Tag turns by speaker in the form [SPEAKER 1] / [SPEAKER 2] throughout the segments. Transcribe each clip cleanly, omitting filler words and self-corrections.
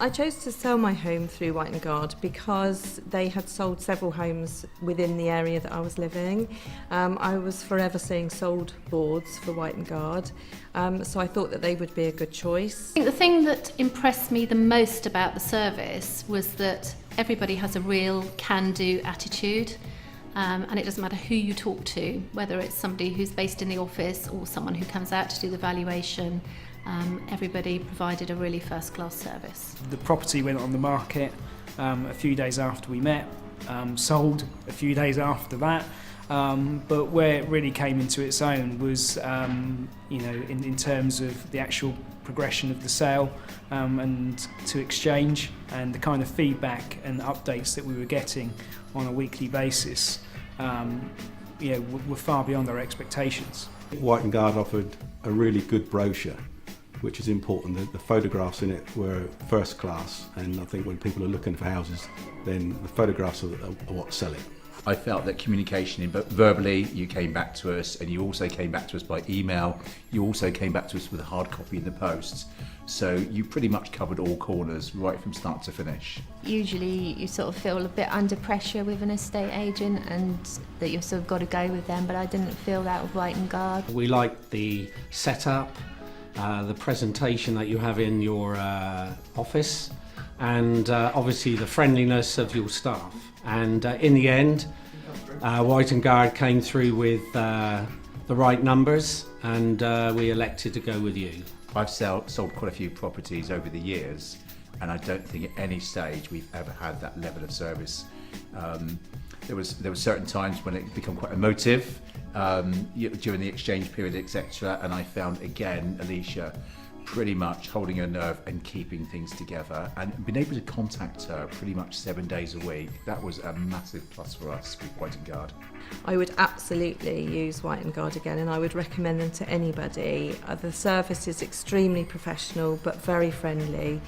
[SPEAKER 1] I chose to sell my home through White & Guard because they had sold several homes within the area that I was living. I was forever seeing sold boards for White & Guard, so I thought that they would be a good choice.
[SPEAKER 2] I think the thing that impressed me the most about the service was that everybody has a real can-do attitude. And it doesn't matter who you talk to, whether it's somebody who's based in the office or someone who comes out to do the valuation. Everybody provided a really first-class service.
[SPEAKER 3] The property went on the market a few days after we met, sold a few days after that, but where it really came into its own was in terms of the actual progression of the sale and to exchange, and the kind of feedback and updates that we were getting on a weekly basis were far beyond our expectations.
[SPEAKER 4] White & Guard offered a really good brochure, which is important. The photographs in it were first class, and I think when people are looking for houses, then the photographs are what sell it.
[SPEAKER 5] I felt that communication, but verbally you came back to us, and you also came back to us by email. You also came back to us with a hard copy in the post. So you pretty much covered all corners right from start to finish.
[SPEAKER 6] Usually you sort of feel a bit under pressure with an estate agent and that you've sort of got to go with them, but I didn't feel that with White & Guard.
[SPEAKER 7] We liked the setup, the presentation that you have in your office, and obviously the friendliness of your staff. And in the end, White & Guard came through with the right numbers, and we elected to go with you.
[SPEAKER 5] I've sold quite a few properties over the years, and I don't think at any stage we've ever had that level of service. There were certain times when it became quite emotive during the exchange period, etc. And I found again Alicia pretty much holding her nerve and keeping things together, and being able to contact her pretty much 7 days a week. That was a massive plus for us with White & Guard.
[SPEAKER 1] I would absolutely use White & Guard again, and I would recommend them to anybody. The service is extremely professional but very friendly,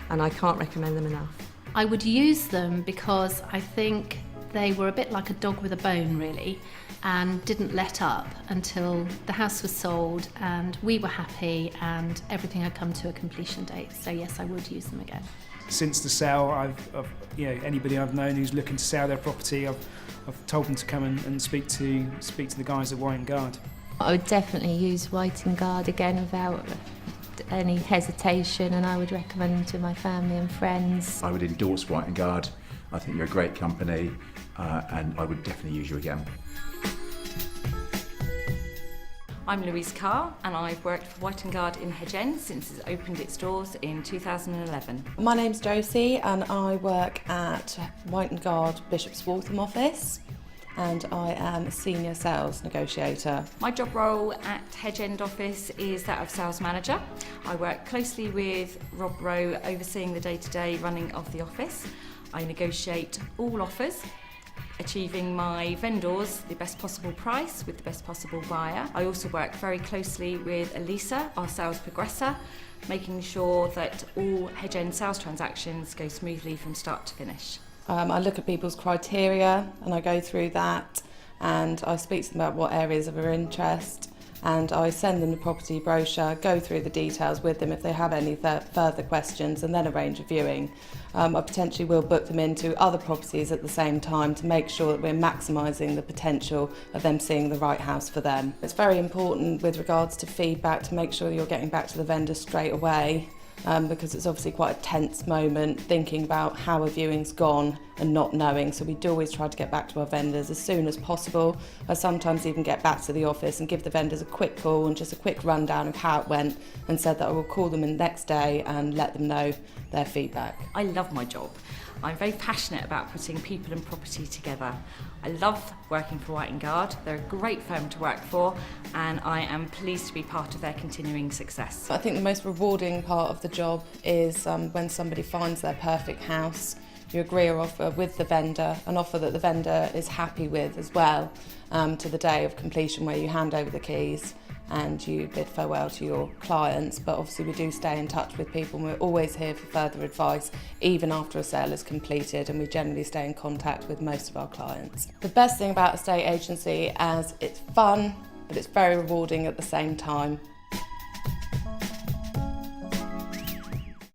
[SPEAKER 1] and I can't recommend them enough.
[SPEAKER 2] I would use them because I think they were a bit like a dog with a bone, really, and didn't let up until the house was sold and we were happy and everything had come to a completion date. So yes, I would use them again.
[SPEAKER 3] Since the sale, I've anybody I've known who's looking to sell their property, I've told them to come and speak to the guys at White & Guard.
[SPEAKER 6] I would definitely use White & Guard again without any hesitation, and I would recommend them to my family and friends.
[SPEAKER 5] I would endorse White & Guard. I think you're a great company, and I would definitely use you again.
[SPEAKER 8] I'm Louise Carr, and I've worked for White & Guard in Hedge End since it's opened its doors in 2011.
[SPEAKER 9] My name's Josie, and I work at White & Guard Bishop's Waltham office, and I am a senior sales negotiator.
[SPEAKER 8] My job role at Hedge End office is that of sales manager. I work closely with Rob Rowe, overseeing the day-to-day running of the office. I negotiate all offers, achieving my vendors the best possible price with the best possible buyer. I also work very closely with Elisa, our sales progressor, making sure that all Hedge End sales transactions go smoothly from start to finish.
[SPEAKER 9] I look at people's criteria and I go through that, and I speak to them about what areas of their interest, and I send them the property brochure, go through the details with them if they have any further questions, and then arrange a viewing. I potentially will book them into other properties at the same time to make sure that we're maximising the potential of them seeing the right house for them. It's very important with regards to feedback to make sure you're getting back to the vendor straight away, because it's obviously quite a tense moment thinking about how a viewing's gone and not knowing. So we do always try to get back to our vendors as soon as possible. I sometimes even get back to the office and give the vendors a quick call and just a quick rundown of how it went, and said that I will call them in the next day and let them know their feedback.
[SPEAKER 8] I love my job. I'm very passionate about putting people and property together. I love working for White & Guard. They're a great firm to work for, and I am pleased to be part of their continuing success.
[SPEAKER 9] I think the most rewarding part of the job is when somebody finds their perfect house. You agree an offer with the vendor, an offer that the vendor is happy with as well, to the day of completion where you hand over the keys and you bid farewell to your clients. But obviously we do stay in touch with people, and we're always here for further advice even after a sale is completed, and we generally stay in contact with most of our clients. The best thing about estate agency is it's fun, but it's very rewarding at the same time.